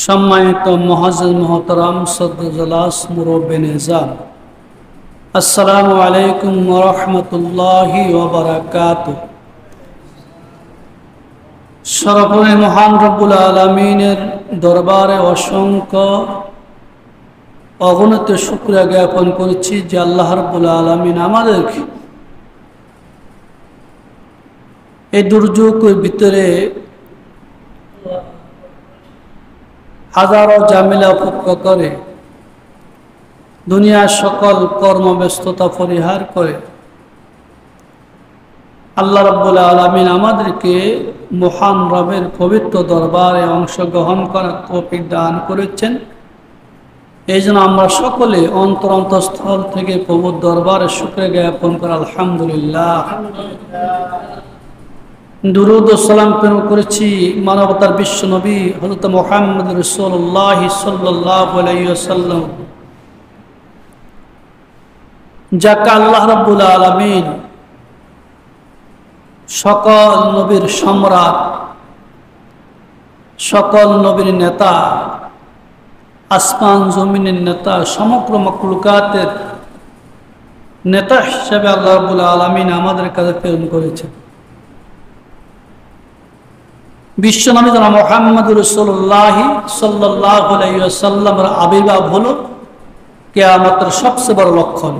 সম্মানিত মুআজ্জিজ মুহতারাম সদ্দুজালাস মুরব্বি নিজাম, আসসালামু আলাইকুম ওয়া রাহমাতুল্লাহি ওয়া বারাকাতুহু। সর্বোপরি মহান রব্বুল আলামিনের দরবারে অসংখ্য অগণিত শুকরিয়া জ্ঞাপন করছি যে আল্লাহ রব্বুল আলামিন আমাদেরকে এই দুর্যোগের ভিতরে হাজারো ঝামেলা উপেক্ষা করে দুনিয়ার সকল কর্মব্যস্ততা পরিহার করে আল্লাহ রাব্বুল আলামিন আমাদেরকে মহান রবের পবিত্র দরবারে অংশগ্রহণ করার তৌফিক দান করেছেন। এই জন্য আমরা সকলে অন্তরস্থল থেকে প্রভুর দরবারে শুকরিয়া জ্ঞাপন করি আলহামদুলিল্লাহ। দুরূদ ও সালাম প্রেরণ করেছি মানবতার বিশ্ব নবী হযরত মুহাম্মদ রাসূলুল্লাহ সাল্লাল্লাহু আলাইহি ওয়াসাল্লাম, যাকে আল্লাহ রাব্বুল আলামিন সকল নবীর সম্রাট, সকল নবীর নেতা, আসমান জমিনের নেতা, সমগ্র মাখলুকাতের নেতা হিসেবে আল্লাহ রাব্বুল আলামিন আমাদের কাছে প্রেরণ করেছেন। বিশ্বনবী জনাব মুহাম্মদ রাসূলুল্লাহ সাল্লাল্লাহু আলাইহি ওয়াসাল্লামের আবির্ভাব হলো কিয়ামতের সবচেয়ে বড় লক্ষণ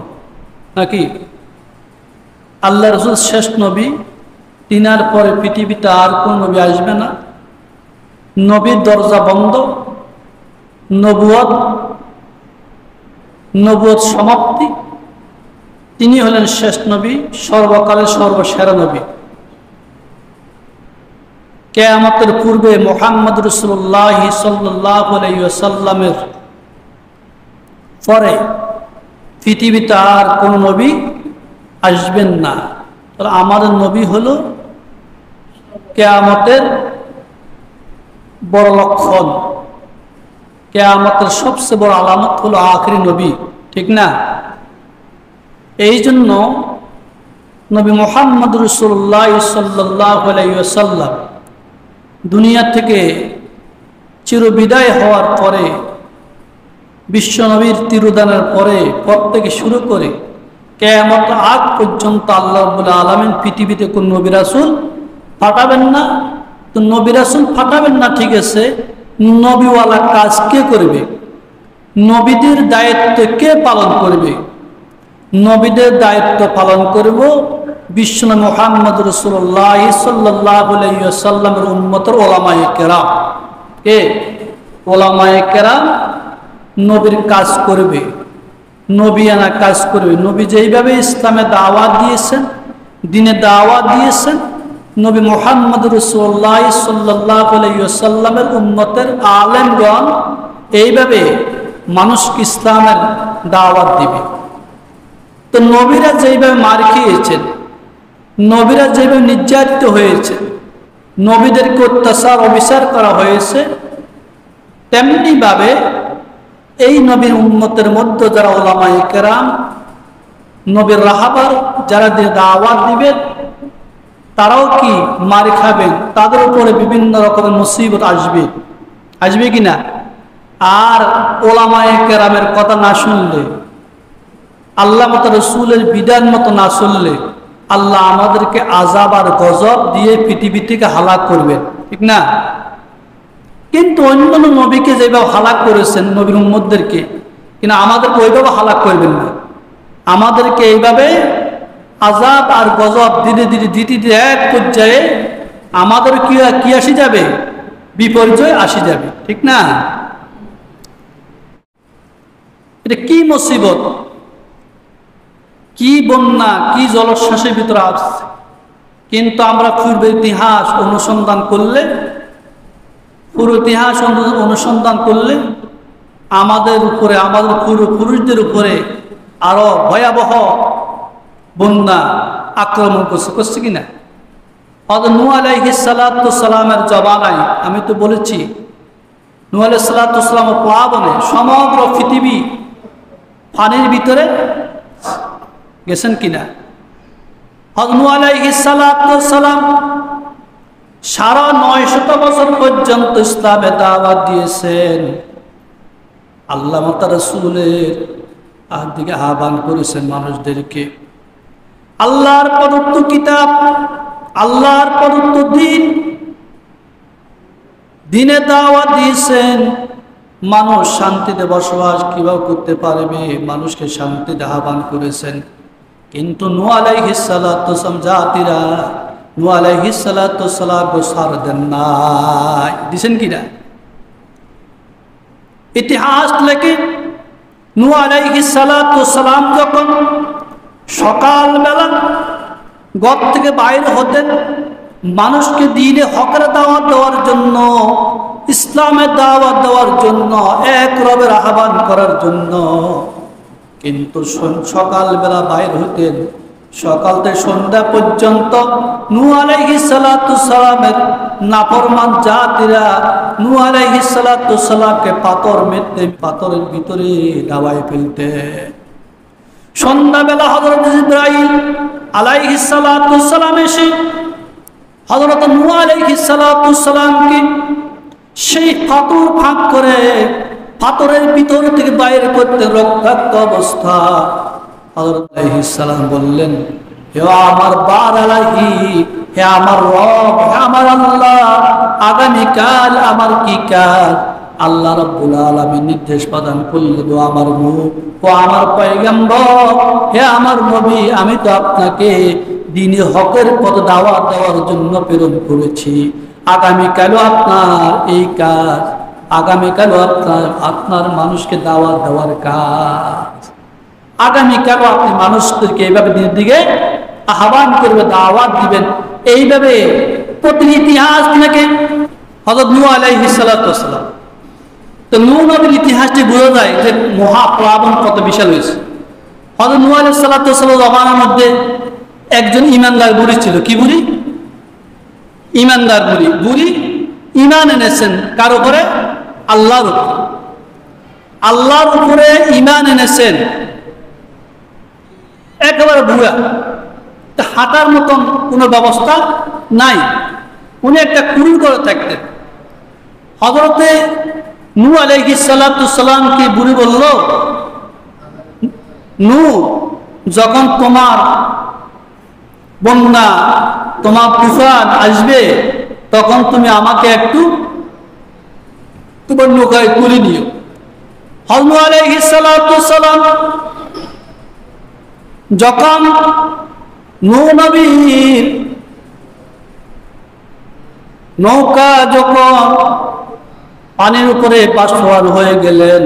নাকি? আল্লাহ রাসূল শেষ নবী, তিনার পরে পৃথিবীতে আর কোন নবী আসবে না। নবীর দরজা বন্ধ, নবুয়ত সমাপ্তি। তিনি হলেন শেষ নবী, সর্বকালের সর্বসেরা নবী। কিয়ামতের পূর্বে মুহাম্মদ রাসূলুল্লাহ সাল্লাল্লাহু আলাইহি ওয়াসাল্লামের পরে পৃথিবীতে আর কোন নবী আসবেন না। তাহলে আমাদের নবী হলো কিয়ামতের বড় লক্ষণ, কিয়ামতের সবচেয়ে বড় আলামত হলো আখেরি নবী, ঠিক না? এই জন্য নবী মুহাম্মদ রাসূলুল্লাহ সাল্লাল্লাহু আলাইহি ওয়াসাল্লাম দুনিয়া থেকে চিরবিদায় হওয়ার পরে, বিশ্বনবীর তিরোধানের পরে পর থেকে শুরু করে কিয়ামত আগ পর্যন্ত আল্লাহ রাব্বুল আলামিন পৃথিবীতে কোন নবী রাসূল পাঠাবেন না। তো নবী রাসূল পাঠাবেন না, ঠিক আছে, নবীওয়ালা কাজ কে করবে? নবীদের দায়িত্ব কে পালন করবে? নবীদের দায়িত্ব পালন করব বিশ্বনবী মুহাম্মদ রাসূলুল্লাহ সাল্লাল্লাহু আলাইহি ওয়াসাল্লামের উম্মতের উলামায়ে কেরাম। উলামায়ে কেরাম নবীর কাজ করবে, নবিয়ানা কাজ করবে। নবী যেইভাবে ইসলামে দাওয়াত দিয়েছেন, দ্বীনে দাওয়াত দিয়েছেন, নবী মুহাম্মদ রাসূলুল্লাহ সাল্লাল্লাহু আলাইহি ওয়াসাল্লামের উম্মতের আলেমগণ এইভাবে মানুষকে ইসলামের দাওয়াত দিবে। তো নবীরা যেইভাবে মার খেয়েছেন, নবীরা যেভাবে নির্যাতিত হয়েছে, নবীদেরকে অত্যাচার অবিচার করা হয়েছে, তেমনি ভাবে এই নবীর উম্মতের মধ্যে যারা উলামায়ে কেরাম, নবীর রাহাবার যারা দাওয়াত দিবেন, তারাও কি মার খাবেন, তাদের উপরে বিভিন্ন রকমের মুসিবত আসবে কিনা? আর উলামায়ে কেরামের কথা না শুনলে, আল্লাহ মতো রাসূলের বিধান মতো না চললে আল্লাহ আমাদেরকে আযাব আর গজব দিয়ে পৃথিবী থেকে হালাক করবেন, ঠিক না? কিন্তু অন্যান্য নবীকে যেভাবে হালাক করেছেন নবীর উম্মতদেরকে, কিন্তু আমাদেরকে ওইভাবে হালাক করবেন না। আমাদেরকে এইভাবে আযাব আর গজব দিতে এক পর্যায়ে আমাদের কি আসি যাবে? বিপর্যয় আসি যাবে, ঠিক না? এটা কি মুসিবত, কি বন্যা, কি জলোচ্ছ্বাসের ভিতরে আসছে। কিন্তু আমরা পূর্বের ইতিহাস অনুসন্ধান করলে, আমাদের উপরে, আমাদের পূর্বপুরুষদের উপরে আরো ভয়াবহ বন্যা আক্রমণ করছে কিনা? নূহ আলাইহিস সালাতু সালামের জমানায় আমি তো বলেছি, নূহ আলাইহিস সালাতু সালামের প্লাবনে সমগ্র পৃথিবী পানির ভিতরে গেছেন কিনা? নূহ আলাইহিস সালাতু সালাম সারা 900 বছর পর্যন্ত ইসলামে দাওয়াত দিয়েছেন। আল্লাহ তাআলা রাসূলের দিকে আহ্বান করেছেন মানুষদেরকে। আল্লাহর প্রদত্ত কিতাব, আল্লাহর প্রদত্ত দিনে দাওয়াত দিয়েছেন। মানুষ শান্তিতে বসবাস কিভাবে করতে পারবে, মানুষকে শান্তিতে আহ্বান করেছেন। কিন্তু নূহ আলাইহিস সালাতু ওয়াসসালাম জাতিরা নূহ আলাইহিস সালাতু ওয়াসসালাম সার দেন নাই, দিছেন কিনা? ইতিহাস লেখে নূহ আলাইহিস সালাতু ওয়াসসালাম যখন সকালবেলা ঘর থেকে বাইরে হতেন মানুষকে দ্বীনে হকের দাওয়াত দেওয়ার জন্য, ইসলামের দাওয়াত দেওয়ার জন্য, এক রবের আহ্বান করার জন্য। কিন্তু সকালবেলা বাইর হতেন, সকাল থেকে সন্ধ্যা পর্যন্ত নূহ আলাইহিস সালাতু ওয়াসসালামের নাফরমান জাতিরা নূহ আলাইহিস সালাতু ওয়াসসালামকে পাথর মেরতে, পাথরের ভিতরে দাবায় ফেলতে। সন্ধ্যাবেলা হযরত জিবরাইল আলাইহিস সালাতু ওয়াসসালাম এসে হযরত নূহ আলাইহিস সালাতু ওয়াসসালামকে সেই পাথর ফাঁক করে পাথরের ভিতর থেকে বাইরে করতে রক্তাক্ত অবস্থা। হযরত আলাইহিস সালাম বললেন, হে আমার বার আলাহি, হে আমার রব, হে আমার আল্লাহ, আগামীকাল আমার কি কাজ? আল্লাহ রাব্বুল আলামিন নির্দেশ প্রদান করলেন, ও আমার নূহ, ও আমার পয়গম্বর, হে আমার নবী, আমি তো আপনাকে দ্বীনে হকের পথ দাওয়াত দেওয়ার জন্য প্রেরণ করেছি। আগামীকালও আপনার এই কাজ, আগামীকালও আপনার মানুষকে দাওয়াত দেওয়ার কাজ। আগামীকালও আপনি মানুষদেরকে এইভাবে দিনের দিকে আহ্বান করবে, দাওয়াত দিবেন। এইভাবে প্রতি ইতিহাস থেকে হযরত নূহ আলাইহিস সালাতু ওয়াসসালাম, তো নূহ নবীর ইতিহাসটি বোঝা যায় যে মহাপ্লাবন কত বিশাল হয়েছে। হযরত নূহ আলাইহিস সালাতু ওয়াসসালাম জমানার মধ্যে একজন ইমানদার বুড়ি ছিল। কি বুড়ি? ইমানদার বুড়ি। বুড়ি ইমান এনেছেন কার উপরে? আল্লাহর উপরে। আল্লাহর উপরে ইমান এনেছেন, একেবারে বুড়া, হাঁটার মতন কোনো ব্যবস্থা নাই। উনি একটা কুড়ি করে থাকতেন। হযরতে নূহ আলাইহিস সালাতু ওয়াসসালামকে বুড়ি বলল, নূহ, যখন তোমার বন্যা, তোমার তুফান আসবে, তখন তুমি আমাকে একটু তোমার নৌকায় তুলে নিও। হযরত নূহ আলাইহিস সালাতু ওয়াসসালাম যখন নূহ নবীর নৌকা যখন পানির উপরে পাশোয়ার হয়ে গেলেন,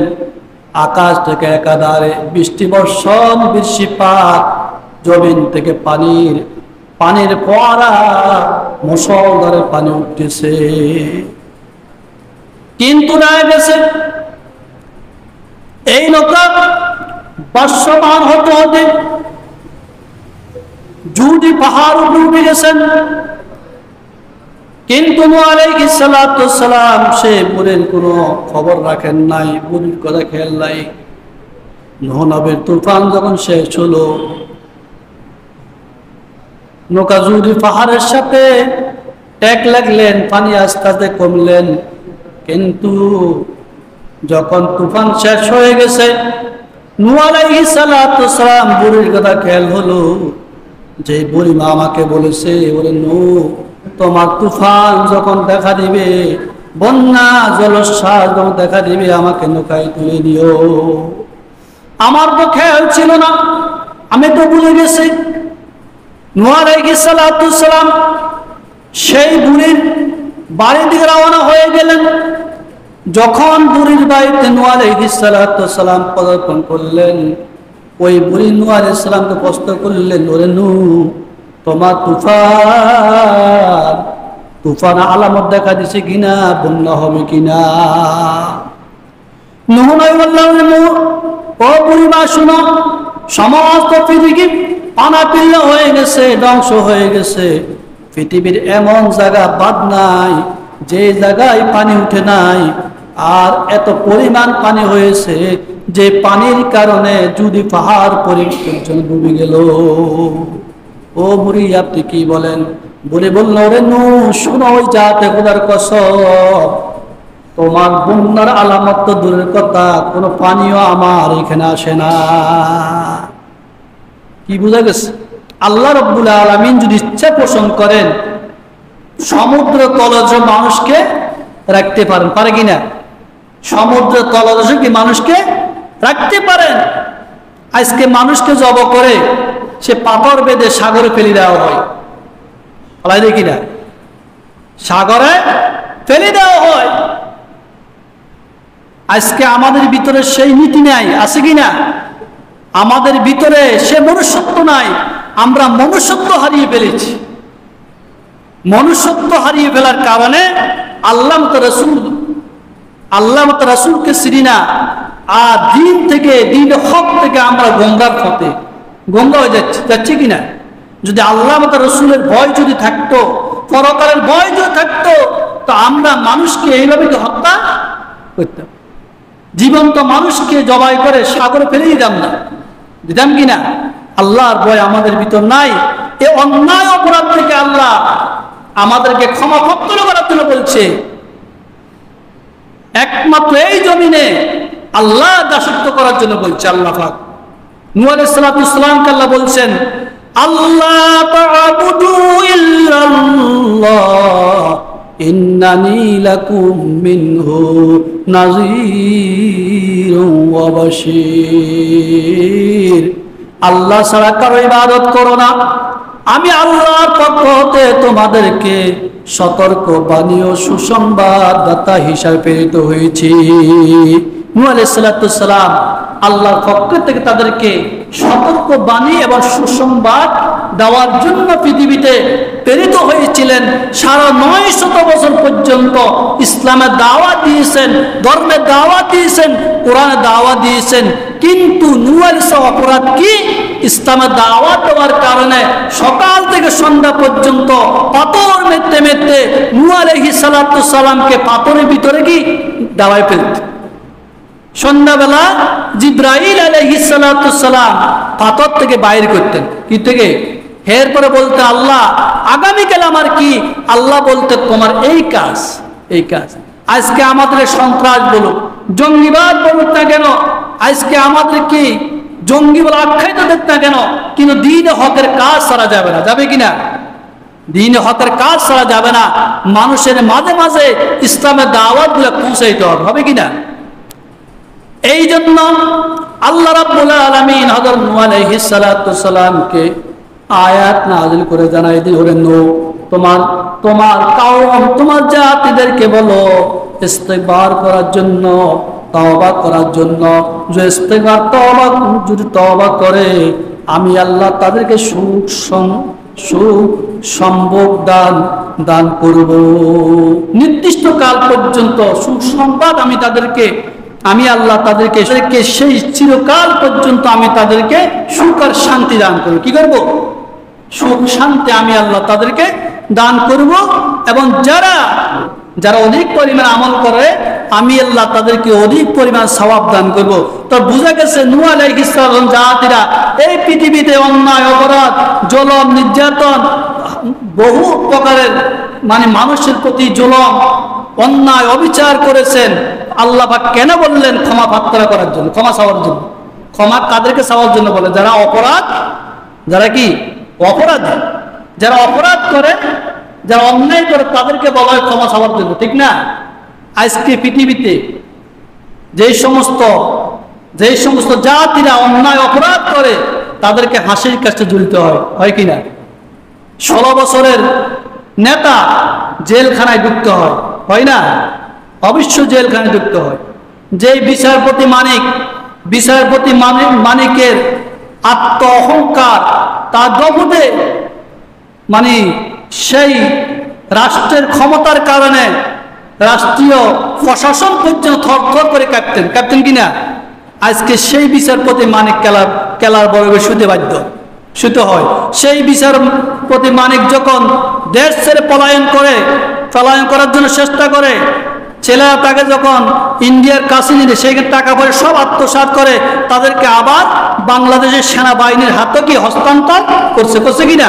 আকাশ থেকে একাধারে বৃষ্টি বর্ষণ, বৃষ্টিপাত, জমিন থেকে পানির ফোয়ারা, মুষলধারে পানি উঠতেছে। কিন্তু দেখা গেছে এই নৌকা ভাসমান হতে হতে জুদি পাহাড় উপরে উঠে গেছেন। কিন্তু নূহ আলাইহিস সালাতু ওয়াসসালাম সে বুড়ির কোনো খবর রাখেন নাই, বুড়ির কথা খেয়াল নাই। নূহ নবীর তুফান যখন শেষ হলো, নৌকা জুদি পাহাড়ের সাথে ট্যাক লাগলেন, পানি আস্তে আস্তে কমলেন। কিন্তু যখন তুফান শেষ হয়ে গেছে, নূহ আলাইহিস সালাতু ওয়াসসালাম বুড়ির কথা খেয়াল হলো, যে বুড়িমা আমাকে বলেছে, বলে নূহ, তোমার তুফান যখন দেখা দিবে, বন্যা জলোচ্ছ্বাস যখন দেখা দিবে, আমাকে নৌকায় তুলে নিও। আমার তো খেয়াল ছিল না, আমি তো ভুলে গেছি। নূহ আলাইহিস সালাতু ওয়াসসালাম সেই বুড়ির বাড়ির দিকে রওনা হয়ে গেলেন। যখন বুড়ির বাড়িতে নূহ আলাইহিস সালাতু ওয়াসসালাম পদার্পণ করলেন, ওই বুড়ি নূহ আলাইহিস সালামকে প্রশ্ন করলেন, ওরে নূহ, তোমার তুফান আলামত দেখা দিছে কিনা, বন্যা হবে কিনা? নূহ নবী বললেন, নূহ, ও বুড়িমা শুনো, সমস্ত পৃথিবী পানাপিল্ল হয়ে গেছে, ধ্বংস হয়ে গেছে। পৃথিবীর এমন জায়গা বাদ নাই যে জায়গায় পানি উঠে নাই। আর এত পরিমাণ পানি হয়েছে যে পানির কারণে যদি পাহাড় পর্যন্ত ডুবে গেল। ও বুড়ি, আপনি কি বলেন? বলে বলল, ওরে নূহ শোনো, ওই জাতে খোদার কসম, তোমার বন্যার আলামত তো দূরের কথা, কোনো পানিও আমার এখানে আসে না। কি বোঝা গেছে? আল্লাহ রাব্বুল আলামিন যদি ইচ্ছা পোষণ করেন, সমুদ্র তলদেশে মানুষকে রাখতে পারেন, পারে কিনা? সমুদ্র তলদেশে কি মানুষকে রাখতে পারেন? আজকে মানুষকে জব করে সে পাথর বেঁধে সাগরে ফেলে দেওয়া হয়, বলাই দেখি না, সাগরে ফেলে দেওয়া হয়। আজকে আমাদের ভিতরে সেই নীতি নাই, আছে কিনা? আমাদের ভিতরে সে মনুষ্যত্ব নাই, আমরা মনুষ্যত্ব হারিয়ে ফেলেছি। মনুষ্যত্ব হারিয়ে ফেলার কারণে আল্লাহ মত রাসূলকে চিনি না, আর দিন থেকে, দিন হক থেকে আমরা গঙ্গার পথে গঙ্গা হয়ে যাচ্ছি কিনা? যদি আল্লাহ মত রাসূলের ভয় যদি থাকতো, পরকালের ভয় যদি থাকতো, তো আমরা মানুষকে এইভাবে হত্যা করতাম, জীবন্ত মানুষকে জবাই করে সাগরে ফেলে দিতাম কিনা? আল্লাহর ভয় আমাদের ভিতর নাই। এই অন্যায় অপরাধ থেকে আল্লাহ আমাদেরকে ক্ষমা প্রার্থনা করার জন্য বলছে। একমাত্র এই জমিনে আল্লাহ দাসত্ব করার জন্য বলছে আল্লাহ পাক। নূহ আলাইহিস সালামকে আল্লাহ বলছেন, আল্লাহ তা'বুদু ইল্লাল্লাহ ইন্নানি লাকুম মিনহু নাযীরুন ওয়া বাশীর। আল্লাহ ছাড়া কারো ইবাদত করো না, আমি আল্লাহর পক্ষ হতে তোমাদেরকে সতর্ক বাণী ও সুসংবাদদাতা হিসাবে প্রেরিত হয়েছি। নূহ আলাইহিস সালাম আল্লাহর পক্ষ থেকে তাদেরকে সতর্ক বাণী এবং সুসংবাদ দেওয়ার জন্য পৃথিবীতে প্রেরিত হয়েছিলেন। ৯৫০ বছর পর্যন্ত ইসলামের দাওয়াত দিয়েছেন, ধর্মের দাওয়াত দিয়েছেন, কোরআনের দাওয়াত দিয়েছেন। কিন্তু নূহ আলাইহিস অপরাধ কি? ইসলামের দাওয়াত দেওয়ার কারণে সকাল থেকে সন্ধ্যা পর্যন্ত পাথর মেরতে মেরতে নূহ আলাইহিস সালামকে পাথরের ভিতরে কি দাওয়ায় ফেলত। সন্ধ্যাবেলা জিব্রাইল আলাইহিস সালাম পাথর থেকে বাইর করতেন, কি থেকে? এরপরে বলতে, আল্লাহ আগামীকাল আমার কি? আল্লাহ বলতে, তোমার এই কাজ, এই কাজ। আজকে আমাদের সন্ত্রাস বলুক, জঙ্গিবাদ বলুক না কেন, আজকে আমাদের কি জঙ্গি বলে আখ্যায়িত দেখ না কেন, কিন্তু দ্বীন-ই হকের কাজ ছাড়া যাবে না, যাবে কিনা? দ্বীন-ই হকের কাজ ছাড়া যাবে না। মানুষের মাঝে মাঝে ইসলামের দাওয়াত গুলো পৌঁছাইতে হবে, হবে কিনা? এই জন্য আল্লাহ রাব্বুল আলামিন হযরত নূহ আলাইহিস সালামকে আয়াত নাযিল করে জানাই দিলেন, ওরে নূহ, তোমার কওম, তোমার জাতিদেরকে বলো ইস্তিগফার করার জন্য, তওবা করার জন্য। যে ইস্তিগফার যদি তওবা করে, আমি আল্লাহ তাদেরকে সুসংবাদ দান করব। নির্দিষ্ট কাল পর্যন্ত সুসংবাদ আমি আল্লাহ তাদেরকে সেই চিরকাল পর্যন্ত আমি তাদেরকে সুখ আর শান্তি দান করব। কি করব? সুখ শান্তি আমি আল্লাহ তাদেরকে দান করব। এবং যারা অধিক পরিমাণ আমল করে, আমি আল্লাহ তাদেরকে অধিক পরিমাণ সওয়াব দান করব। তো বুঝা গেছে নূহ আলাইহিস সালাম জাতিরা এই পৃথিবীতে অন্যায় অপরাধ, জুলুম, নির্যাতন, বহু প্রকারের মানুষের প্রতি জুলুম, অন্যায়, অবিচার করেছেন। আল্লাহ পাক কেন বললেন? ক্ষমা প্রার্থনা করার জন্য, ক্ষমা চাওয়ার জন্য। ক্ষমা কাদেরকে চাওয়ার জন্য বলে? যারা অপরাধ, যারা কি অপরাধী, যারা অপরাধ করে, যারা অন্যায় করে, তাদেরকে বলা হয় ক্ষমা চাওয়ার জন্য, ঠিক না? আজকে পৃথিবীতে যেই সমস্ত জাতিরা অন্যায় অপরাধ করে, তাদেরকে হাসির কাছে ঝুলতে হয় কিনা? 16 বছরের নেতা জেলখানায় ঢুকতে হয় না? অবশ্যই জেলখানায় ঢুকতে হয়। যে বিচারপতি মানিকের আত্ম অহংকার, তার দপদে সেই রাষ্ট্রের ক্ষমতার কারণে রাষ্ট্রীয় প্রশাসন পর্যন্ত থরথর করে কাঁপতেন কিনা? আজকে সেই বিচারপতি মানিক কেলার বরবে শুতে হয়। সেই বিচারপতি মানিক যখন দেশ ছেড়ে পলায়ন করার জন্য চেষ্টা করে, ছেলেরা তাকে যখন ইন্ডিয়ার কাছে নিয়ে সেখানে টাকা পয়সা সব আত্মসাৎ করে, তাদেরকে আবার বাংলাদেশের সেনাবাহিনীর হাতে কি হস্তান্তর করছে কিনা?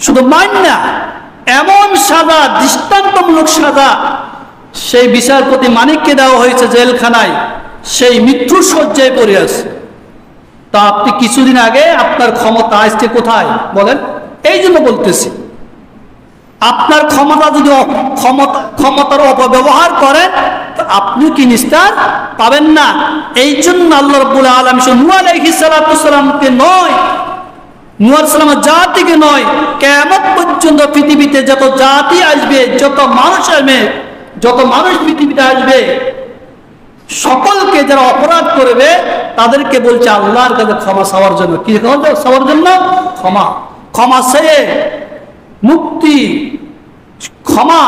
শুধু মান্না, এমন সাজা, দৃষ্টান্তমূলক সাজা সেই বিচারপতি মানিককে দেওয়া হয়েছে জেলখানায়, সেই মৃত্যুর শয্যায় পড়ে আছে। তা আপনি কিছুদিন আগে আপনার ক্ষমতা আসছে কোথায় বলেন? এই জন্য বলতেছি, আপনার ক্ষমতা যদি ক্ষমতার অপব্যবহার করেন তো আপনি কি নিস্তার পাবেন না। এই জন্য আল্লাহ রাব্বুল আলামিন নূহ আলাইহিস সালামকে নয়, নূহ আলাইহিস সালামের জাতিকে নয়, কিয়ামত পর্যন্ত পৃথিবীতে যত জাতি আসবে, যত মানুষ পৃথিবীতে আসবে, সকলকে যারা অপরাধ করবে তাদেরকে বলছে আল্লাহর কাছে ক্ষমা চাওয়ার জন্য। কি চাওয়ার জন্য? ক্ষমা চেয়ে মুক্তি, ক্ষমা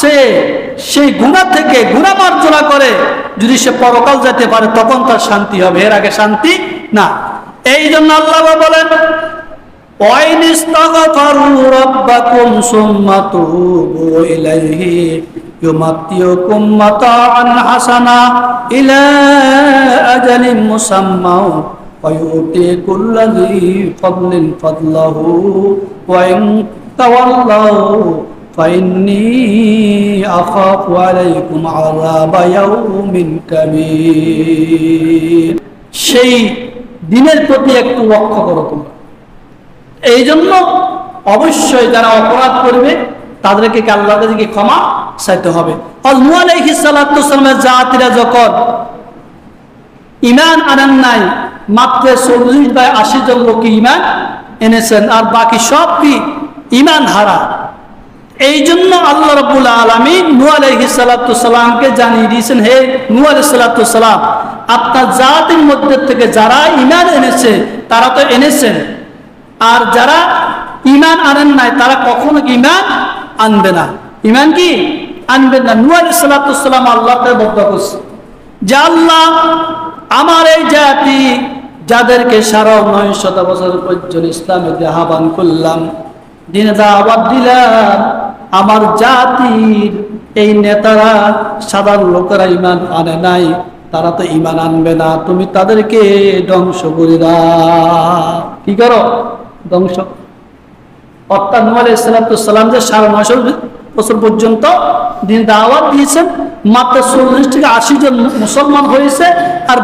সে সেই গুনাহ থেকে গুনাহ মার্জনা করে যদি সে পরকাল যেতে পারে তখন তার শান্তি হবে, এর আগে শান্তি না। এই জন্য আল্লাহ বলেন وَإِنِ اسْتَغْفَرُوا رَبَّكُمْ ثُمَّ تُوبُوا إِلَيْهِ يُمَتِّعْكُمْ مَتَاعًا حَسَنًا إِلَى أَجَلٍ مُّسَمًّى وَيُؤْتِي كُلَّ ذِي فَضْلٍ فَضْلَهُ وَإِن تَوَلَّوْا فَإِنِّي أَخَافُ عَلَيْكُمْ عَذَابَ يَوْمٍ كَبِيرٍ। সেই দিনের প্রতি একটু লক্ষ্য করো তোমরা। এই জন্য অবশ্যই যারা অপরাধ করবে তাদেরকে আল্লাহর কাছে ক্ষমা চাইতে হবে। নূহ আলাইহিস সালামের জাতিরা যখন ঈমান আনেন নাই, মাত্র 40/80 জন লোক ঈমান এনেছেন, আর বাকি সব কি ঈমান হারা। এই জন্য আল্লাহ রাব্বুল আলামিন নূহ আলাইহিস সালামকে জানিয়ে দিয়েছেন, হে নূহ আলাইহিস সালাম, আপনার জাতির মধ্যে থেকে যারা ঈমান এনেছে তারা তো এনেছেন, আর যারা ঈমান আনেন নাই তারা কখনো ঈমান আনবে না। ঈমান কি আনবেন না। নূহ আলাইহিস সালাম আল্লাহকে বদ্ধ করছে যে আল্লাহ, আমার এই জাতি যাদেরকে 950 বছর পর্যন্ত ইসলামে আহ্বান করলাম, দিনে দাওয়াত দিলাম, আমার জাতির এই নেতারা সাধারণ লোকেরা ঈমান আনে নাই, তারা তো ঈমান আনবে না, তুমি তাদেরকে ধ্বংস করে দাও। কি করো? ধ্বংস। অর্থাৎ নূহ আলাইহিস সালাম যে 950 বছর পর্যন্ত দিন দাওয়াত দিয়েছেন, মাত্র 40 থেকে 80 জন মুসলমান হয়েছে, আর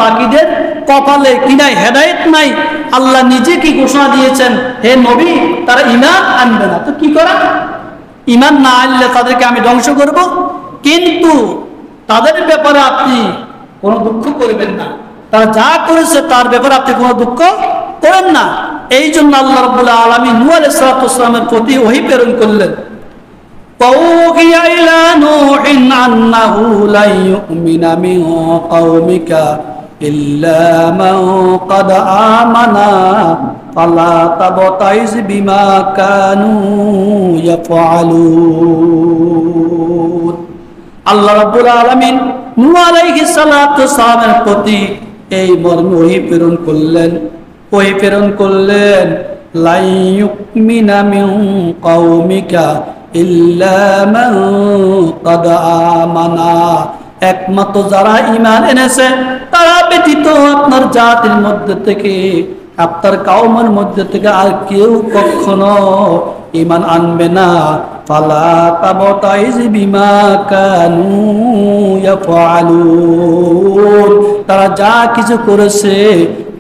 বাকিদের কপালে কি নাই? হেদায়েত নাই। আল্লাহ নিজে কি ঘোষণা দিয়েছেন, হে নবী, তারা ঈমান আনবে না। তো কি করা? ঈমান না আনলে তাদেরকে আমি ধ্বংস করব, কিন্তু তাদের ব্যাপারে আপনি কোনো দুঃখ করবেন না, তারা যা করেছে তার ব্যাপারে আপনি কোনো দুঃখ করেন না। এই জন্য আল্লাহ রাব্বুল আলামিন নূহ আলাইহিস সালামের প্রতি ওহী প্রেরণ করলেন। وَأُوحِيَ إِلَى نُوحٍ أَنَّهُ لَن يُؤْمِنَ مِن قَوْمِكَ إِلَّا مَن قَدْ آمَنَ فَلَا تَبْتَئِسْ بِمَا كَانُوا يَفْعَلُونَ। আল্লাহ রাব্বুল আলামিন নূহ আলাইহিস সালামের প্রতি এই মর্মে ওহী প্রেরণ করলেন, লা ইউমিনা মিন কওমিকা ইল্লা মান ক্বাদ আমানা, একমাত্র যারা ঈমান এনেছে তারা ব্যতীত আপনার জাতির মধ্যে থেকে, আপনার কওমের মধ্যে থেকে আর কেউ কখনো ঈমান আনবে না। ফালা তাবতাইজ বিমা কানু ইয়াফআলুন, তারা যা কিছু করেছে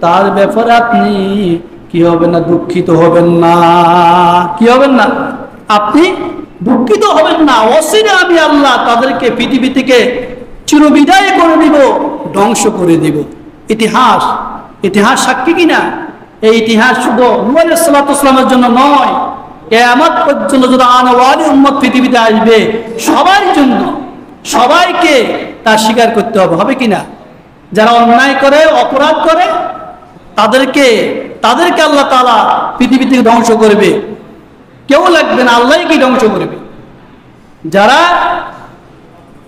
তার ব্যাপারে আপনি কি হবেন না? দুঃখিত হবেন না। কি হবেন না? আপনি দুঃখিত হবেন না। অচিরে আমি আল্লাহ তাদেরকে পৃথিবী থেকে চিরবিদায় করে দিব, ধ্বংস করে দিব। ইতিহাস সাক্ষী কিনা? এই ইতিহাস শুধু নূহ আলাইহিস সালামের জন্য নয়, কিয়ামত পর্যন্ত যত আনওয়ালি উম্মত পৃথিবীতে আসবে সবার জন্য, সবাইকে তা স্বীকার করতে হবে কিনা? যারা অন্যায় করে, অপরাধ করে, তাদেরকে আল্লাহ তাআলা পৃথিবী থেকে ধ্বংস করবে, কেউ লাগবে না, আল্লাহই কি ধ্বংস করবে। যারা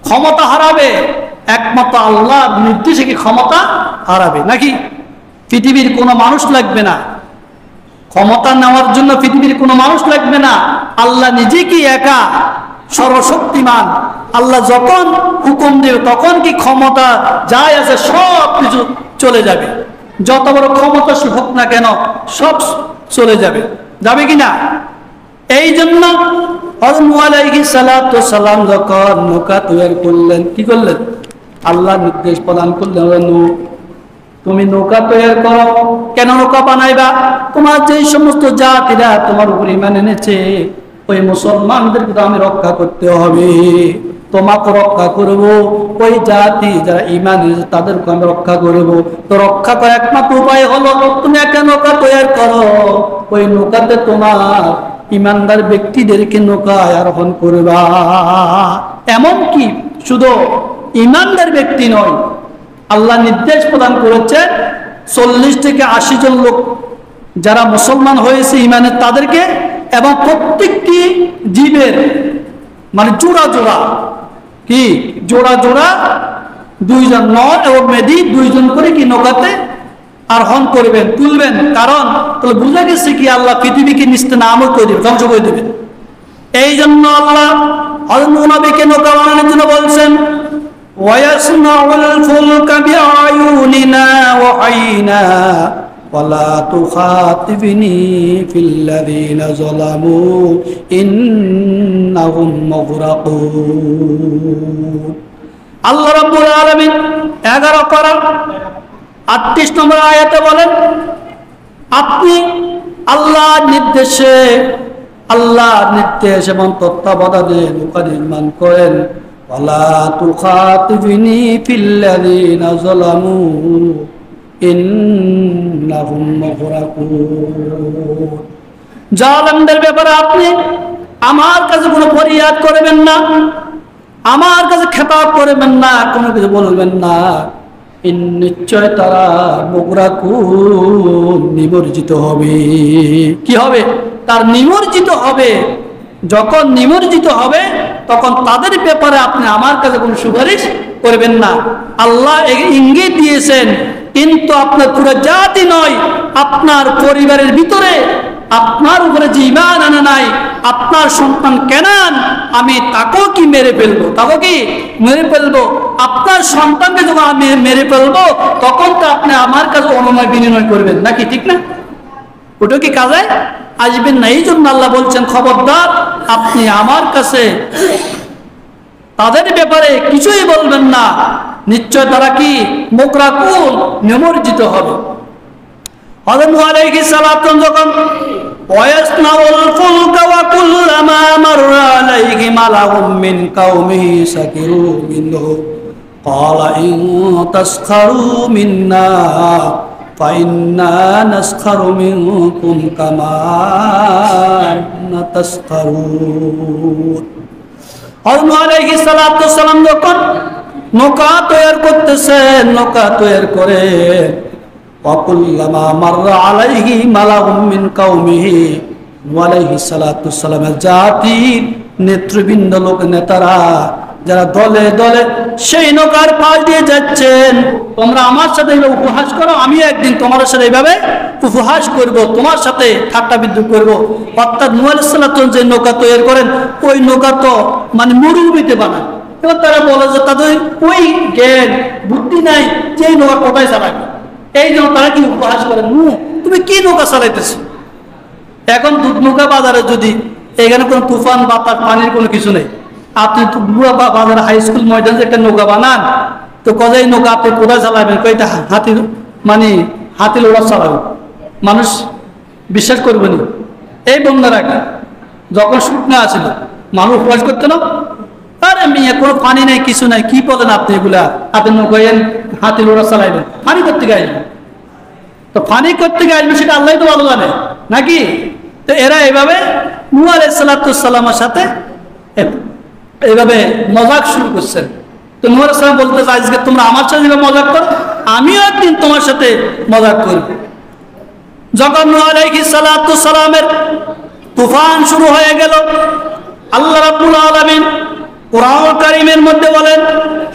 ক্ষমতা হারাবে, একমাত্র আল্লাহ নির্দেশে কি ক্ষমতা হারাবে নাকি? পৃথিবীর কোনো মানুষ লাগবে না ক্ষমতা নেওয়ার জন্য, পৃথিবীর কোনো মানুষ লাগবে না। আল্লাহ নিজে কি একা সর্বশক্তিমান। আল্লাহ যখন হুকুম দেবে তখন কি ক্ষমতা যাই আছে সব কিছু চলে যাবে, যত বড় ক্ষমতা হোক না কেন সব চলে যাবে। যাবে কিনা? এই জন্য হযরত নূহ আলাইহিস সালাতু সালাম যখন নৌকা তৈরি করলেন, কি করলেন? আল্লাহ নির্দেশ প্রদান করলেন, নূহ তুমি নৌকা তৈরি করো। কেন নৌকা বানাইবা? তোমার যে সমস্ত জাতিরা তোমার উপর ঈমান এনেছে ওই মুসলমানদেরকে তো আমি রক্ষা করতে হবে, তোমাকে রক্ষা করব। ওই জাতি যারা ঈমান এনেছে তাদেরকে আমি রক্ষা করব। তো রক্ষা করার একমাত্র উপায় হলো তুমি একটা নৌকা তৈরি করো। ওই নৌকাতে তোমার ঈমানদার ব্যক্তিদেরকে নৌকায় আরোহণ করবা। এমনকি শুধু ঈমানদার ব্যক্তি নয়, আল্লাহ নির্দেশ প্রদান করেছে 40 থেকে 80 জন লোক যারা মুসলমান হয়েছে ঈমানের তাদেরকে, এবং প্রত্যেকটি জীবের মানে জোড়া জোড়া কি জোড়া জোড়া 2 জন নর এবং মেদি 2 জন করে কি নৌকাতে আরোহণ করবেন, তুলবেন। কারণ তাহলে বুঝা গেছে কি আল্লাহ পৃথিবীকে নিস্তেনাবুদ করে দিবেন, ধ্বংস করে দিবেন। এই জন্য আল্লাহ হযরত নূহ নবীকে নৌকা বানানোর জন্য বলছেন, ওয়ায়াসনাউল ফুলকা বিআয়ুনিনা ওয়াহাইনা ওয়ালা তুখাতিবনি ফিল্লাযিনা যালামু ইন্নাহুম মুগরাকুন। আল্লাহ রাব্বুল আলামিন 11 পারা 38 নম্বর আয়াতে বলেন, আপনি আল্লাহর নির্দেশ এবং তত্ত্বাবধানে নৌকা নির্মাণ করেন। ওয়ালা তুখাতিবনি ফিল্লাযিনা যালামু ইন্নাহুম মুগরাকুন। জালেমদের ব্যাপারে আপনি আমার কাছে কোনো ফরিয়াদ করবেন না, আমার কাছে খেতাব করবেন না, কোনো কিছু বলবেন না। নিশ্চয় তারা মুগরাকুন নিমজ্জিত হবে। কি হবে? তার নিমজ্জিত হবে। যখন নিমজ্জিত হবে তখন তাদের ব্যাপারে আপনি আমার কাছে কোনো সুপারিশ করবেন না। আল্লাহ ইঙ্গিত দিয়েছেন, কিন্তু আপনার পুরো জাতি নয়, আপনার পরিবারের ভিতরে আপনার উপরে যে ঈমান আনে নাই, আপনার সন্তান কেনান, আমি তাকেও কি মেরে ফেলবো, আপনার সন্তানকে যখন আমি মেরে ফেলবো তখন তো আপনি আমার কাছে অনুনয় বিনিময় করবেন নাকি? ঠিক না? ওটা কি কাজে আসবেন না। এই জন্য আল্লাহ বলছেন, খবরদার আপনি আমার কাছে তাদের ব্যাপারে কিছুই বলবেন না, নিশ্চয় তারা কি মুগরাকুন নিমজ্জিত হবে। হযরত নূহ আলাইহিস সালাম যখন ওয়ায়াসনাউল ফুলকা ওয়া কুল্লামা মাররা আলাইহি মালাউম মিন কাওমিহি সাকিরু মিনহু ক্বালা ইন তাসখারু মিন্না ফাইন্না নাসখারু মিনকুম কামা তাসখারুন। হযরত নূহ আলাইহিস সালাম যখন নৌকা তৈরি করতেছেন, নৌকা তৈরি করে ওয়াকুল্লামা মাররা আলাইহি মালাউম মিন কাওমিহি, নূহ আলাইহিস সালামের জাতির নেতৃবৃন্দ, লোক নেতারা যারা দলে দলে সেই নৌকার পাশ দিয়ে যাচ্ছেন, তোমরা আমার সাথে উপহাস করো, আমি একদিন তোমার সাথে এইভাবে উপহাস করব, তোমার সাথে ঠাট্টা বিদ্রুপ করবো। অর্থাৎ নূহ আলাইহিস সালাম যে নৌকা তৈরি করেন ওই নৌকা তো মানে মরুভূমিতে বানায়। এবার তারা বলে যে তাদের ওই জ্ঞান বুদ্ধি নাই যে নৌকা কোথায় চালাবে। এই জন্য তারা কি উপহাস করেন, তুমি কি নৌকা চালাইতেছ? এখন দুধ নৌকা বাজারে যদি এখানে কোনো তুফান বাতাস পানির কোনো কিছু নেই, আপনি বাজার হাই স্কুল ময়দানে একটা নৌকা বানান, তো কজাই নৌকা আপনি কোথায় চালাবেন? কয়টা হাতি লোড়া চালাবেন, মানুষ বিশ্বাস করবে না। এই বন্যার আগে যখন শুকনো আছিল, মানুষ উপহাস করতো না, আরে মেয়ে কোনো পানি নেই কিছু নাই, কি বলেন আপনি এগুলা? আপনি নৌকায় হাতি লোড়া চালাইবেন, পানি করতে গিয়ে আসবেন। তো পানি করতে গিয়ে আসবে সেটা আল্লাহ তো ভালো জানে নাকি? তো এরা এইভাবে নূহ আলাইহিস সালামের সাথে এইভাবে মজাক শুরু করছেন। তো নূহ আলাইহিস সালাম বলতে আজকে তোমরা আমার সাথে মজাক করো, আমিও একদিন তোমার সাথে মজাক করব। যখন নূহ আলাইহিস সালামের তুফান শুরু হয়ে গেল, আল্লাহ রাব্বুল আলামিন কুরআন কারীমের মধ্যে বলেন,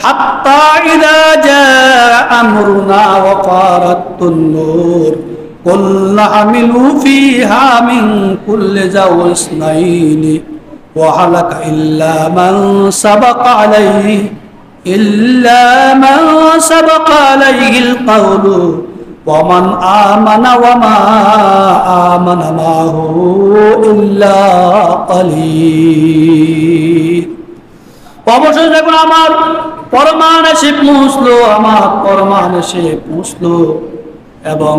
হাত্তা ইযা জাআ আমরুনা ওয়া ফারাতুন নূর কুল হামিলু ফিহা মিন কুল্লি জাওজনাইনি ওয়া হালাকা ইল্লা মান সাবাকা আলাইহিল কাওলু ওয়ামান আমানা ওয়া মা আমানা মাহু ইল্লা কালিল। অবশেষে যখন আমার পরমান এসে পৌঁছলো, আমার পরমান এসে পৌঁছলো এবং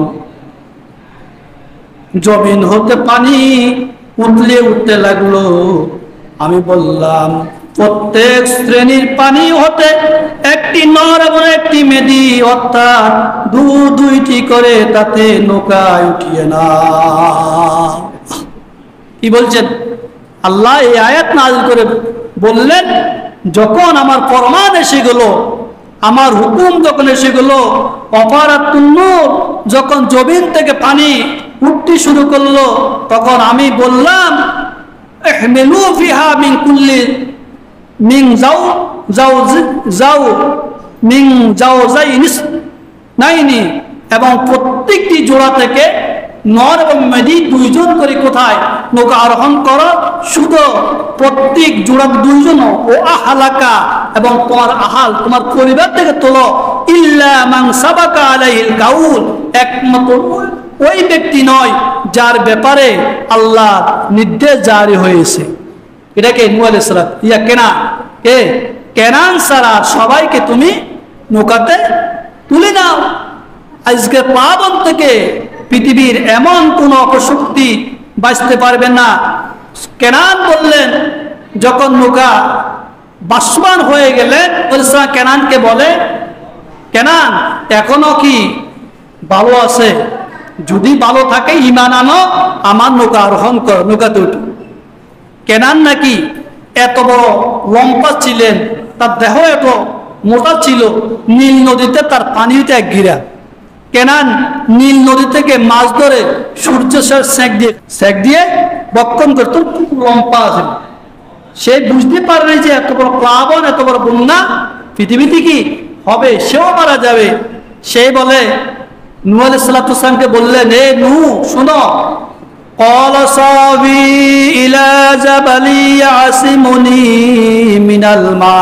জমিন হতে পানি উঠতে লাগলো, আমি বললাম প্রত্যেক শ্রেণীর পানি হতে একটি নর এবং একটি মেদি, অর্থাৎ দুইটি করে তাতে নৌকায় উঠিয়ে না। কি বলছেন আল্লাহ? এই আয়াত নাযিল করে বললেন, যখন আমার ফরমান এসে গেল, আমার হুকুম যখন এসে গেল, অপারাতুন নূর যখন জমিন থেকে পানি উঠতে শুরু করলো, তখন আমি বললাম ইহমিলু ফিহা মিন কুল্লি মিন জাওজাইনিস নাইনি, এবং প্রত্যেকটি জোড়া থেকে নর এবং মেদি দুইজন করে কোথায় নৌকা আরোহণ করো, শুধু প্রত্যেক জোড়া দুইজন, ও আহালাকা এবং তোমার আহাল তোমার পরিবার থেকে তোলো, ইল্লা মান সাবাকা আলাইহিল কাউল, একমাত্র ওই ব্যক্তি নয় যার ব্যাপারে আল্লাহ নির্দেশ জারি হয়েছে। এটাকে নূহ আলাইহিস সালাম কেনান ছাড়া সবাইকে তুমি নৌকাতে তুলে নাও। আজকে পাবন থেকে পৃথিবীর এমন কোন অপশক্তি বাঁচতে পারবে না। কেনান বললেন, যখন নৌকা বাষ্পমান হয়ে গেলেন, কেনানকে বলে, কেনান এখনো কি ভালো আছে? যদি ভালো থাকে ঈমান আনো, আমার নৌকা আরোহণ কর, নৌকাতে উঠো। কেনান নাকি এত বড় লম্বা ছিলেন, তার দেহ এত মোটা ছিল, নীল নদীতে তার পানি হইতে এক ঘিরা। কেনান নীল নদী থেকে মাছ ধরে সূর্যের সেক দিয়ে বক্ষণ করত, লম্বা আছে। সে বুঝতে পারে যে এত বড় প্লাবন, এত বড় বন্যা পৃথিবীতে কি হবে, সেও মারা যাবে। সে বলে, নূহ আলাইহিস সালামকে বললেন, হে নূহ শুনো, قال صابي إلى جبل يعصمني من الماء।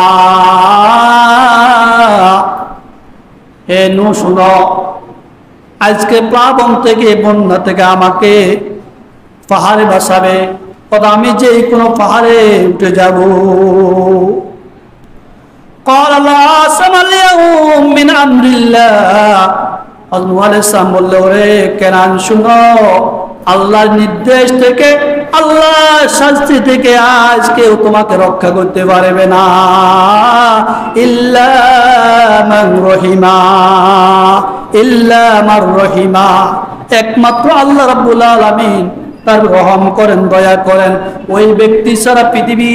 হে নূহ শুনো, আজকে প্লাবন থেকে, বন্যা থেকে আমাকে পাহাড়ে বাসাবে, আমি যে কোনো পাহাড়ে উঠে যাব। قال لا عاصم اليوم من أمر الله। নূহ আলাইহিস সালাম বললেন, ওরে কেনান শুনো, আল্লাহর নির্দেশ থেকে, আল্লাহর শাস্তি থেকে আজ কেউ তোমাকে রক্ষা করতে পারবে না, ইল্লা মান রহিমা, ইল্লা মান রহিমা, একমাত্র আল্লাহ রাব্বুল আলামিন তার রহম করেন, দয়া করেন, ওই ব্যক্তি সারা পৃথিবী,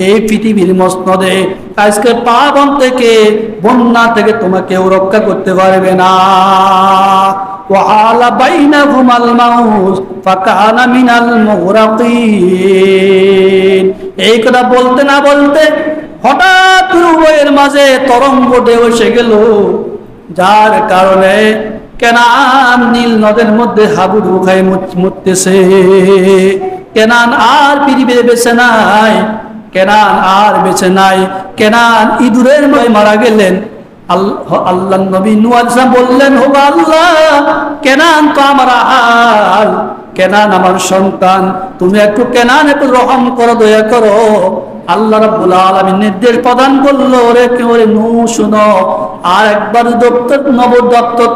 এই পৃথিবীর মসনদে আজকে পাবন থেকে, বন্যা থেকে তোমাকে কেউ রক্ষা করতে পারবে না। وحال بينهما الموج فكان من المغرقين। এই কথা বলতে না বলতে হঠাৎ উভয়ের মাঝে তরঙ্গ ঢেউ এসে গেল, যার কারণে কেনান নীল নদের মধ্যে হাবুডুবু খায় মরতেছে। কেনান আর পৃথিবীতে বেঁচে নাই, কেনান আর বেঁচে নাই। কেনান ইঁদুরের মধ্যে মারা গেলেন। আল্লাহ নবী নূহ আলাইহিস সালাম বললেন, হো আল্লাহ, কেনান তো আমার আহাল, কেনান আমার সন্তান, তুমি একটু কেনান একটু রহম করো, দয়া করো। আল্লাহ রাব্বুল আলামিন নির্দেশ প্রদান করলো, ওরে নূহ শুনো, আর একবার নবদপ্তর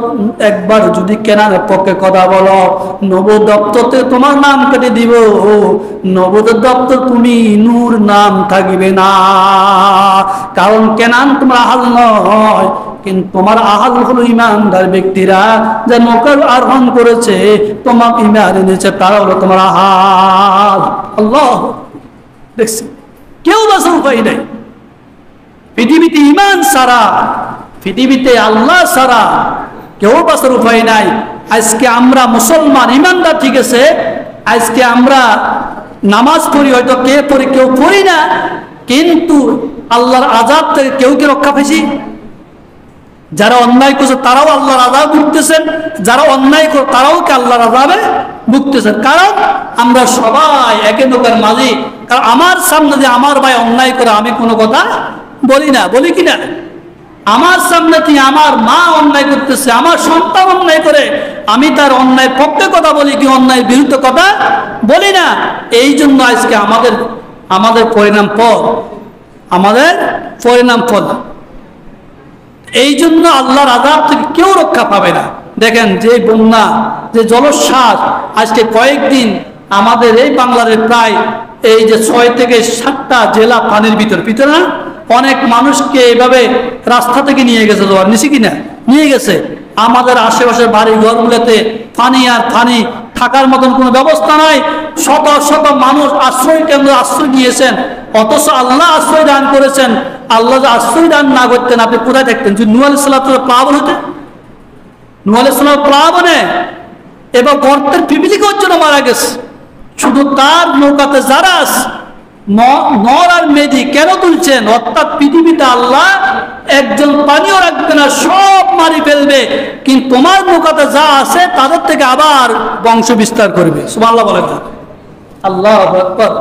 একবার যদি কেনানের পক্ষে কথা বলো, নবদপ্তরে তোমার নাম কেটে দিব, নবদপ্তর তুমি নূর নাম থাকবে না। কারণ কেনান তোমার আহাল নয়, কিন্তু তোমার আহাল হলো ইমানদার ব্যক্তিরা, যে নৌকা আরোহণ করেছে, তোমার ইমান এনেছে, তারা হলো তোমার আহাল। আল্লাহ, দেখছি কেউ বাঁচার উপায় নাই পৃথিবীতে, ইমান ছাড়া, পৃথিবীতে আল্লাহ ছাড়া কেউ বাঁচার উপায় নাই। আজকে আমরা মুসলমান ইমানদার, ঠিক আছে, আজকে আমরা নামাজ পড়ি, হয়তো কে পড়ি কেউ পড়ি না, কিন্তু আল্লাহর আযাব থেকে কেউ কি রক্ষা পেয়েছি? যারা অন্যায় করছে তারাও আল্লাহর আযাব ভুগতেছেন, যারা অন্যায় করে তারাও কি আল্লাহর আযাবে ভুগতেছেন। কারণ আমরা সবাই একে নৌকার মাঝি। কারণ আমার সামনে যে আমার ভাই অন্যায় করে, আমি কোনো কথা বলি না, বলি কিনা? আমার সামনে থেকে আমার মা অন্যায় করতেছে, আমার সন্তান অন্যায় করে, আমি তার অন্যায় পক্ষে কথা বলি কি অন্যায় বিরুদ্ধে কথা বলি না। এই জন্য আজকে আমাদের পরিণাম ফল, আমাদের পরিণাম ফল। এই জন্য আল্লাহর আযাব থেকে কেউ রক্ষা পাবে না। দেখেন যে বন্যা, যে জলোচ্ছ্বাস, আজকে কয়েকদিন আমাদের এই বাংলার প্রায় এই যে 6 থেকে 7টা জেলা পানির ভিতরে না, অনেক মানুষকে এইভাবে রাস্তা থেকে নিয়ে গেছে, জোয়ার নিচে কিনা নিয়ে গেছে। আমাদের আশেপাশের বাড়ি ঘরগুলোতে পানি আর পানি, থাকার মতন কোনো ব্যবস্থা নাই। শত শত মানুষ আশ্রয় কেন্দ্র আশ্রয় নিয়েছেন, অথচ আল্লাহ আশ্রয় দান করেছেন। আল্লাহ যে আশ্রয় দান না করতেন আপনি কোথায় থাকতেন? যদি নূহ আলাইহিস সালাম প্লাবন হতে, নূহ আলাইহিস সালাম প্লাবনে এবার গর্তের পিপিলিকার জন্য মারা গেছে। শুধু তার নৌকাতে যারা নর আর মেদি কেন তুলছেন? অর্থাৎ পৃথিবীতে আল্লাহ একজন পানিও রাখবে না, সব মারি ফেলবে, কিন্তু তোমার নৌকাতে যা আছে তাদের থেকে আবার বংশ বিস্তার করবে। সুবহানাল্লাহ বলেন। আল্লাহু আকবার।